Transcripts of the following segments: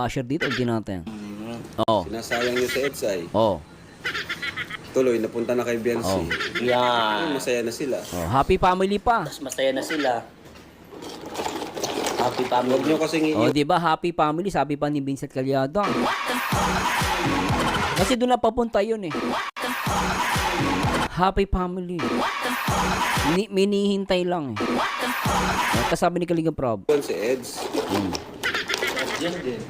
Basher dito, hindi natin. Oo. Sinasayang niyo sa Edsay. Oo. Tuloy, napunta na kay Biancy. Yan. Masaya na sila. Oh, happy family pa. Mas masaya na sila. Happy Huwag family. niyo kasing Oh, 'di ba? Happy family, sabi pa ni Vincent Calyada. Kasi doon na papunta 'yun eh. Happy family. Minihintay lang eh. Tapos sabi ni Kalinga Prab. si Eds. Yan din.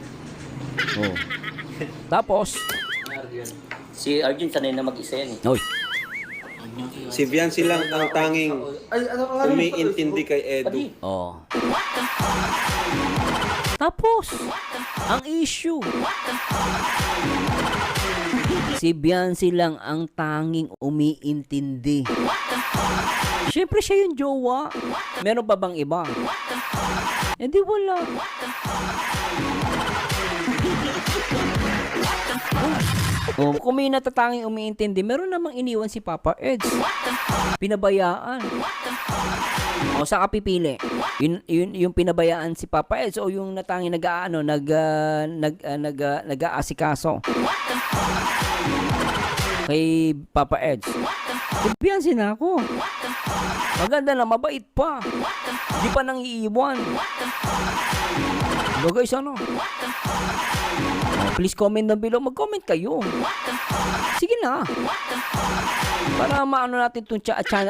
Oh. Tapos, Si Arjun sanay na mag-isa yan eh. oy, Si Biancy lang ang tanging umiintindi kay Edu. oh. Tapos, ang issue. Si Biancy lang ang tanging umiintindi. Siyempre siya yung jowa. Meron pa bang iba? Eh di wala. Oh, kung may natatanging umiintindi, meron namang iniwan si Papa Eds. Pinabayaan. O, saan ka pipili? Yung pinabayaan si Papa Eds o yung natanging nag-aasikaso kay Papa Eds? Kumpiyansin na ako. Maganda na, mabait pa. Di pa nang iiwan. Diba guys, ano? Please comment down below. Mag-comment kayo. Sige na. Para maano natin itong channel.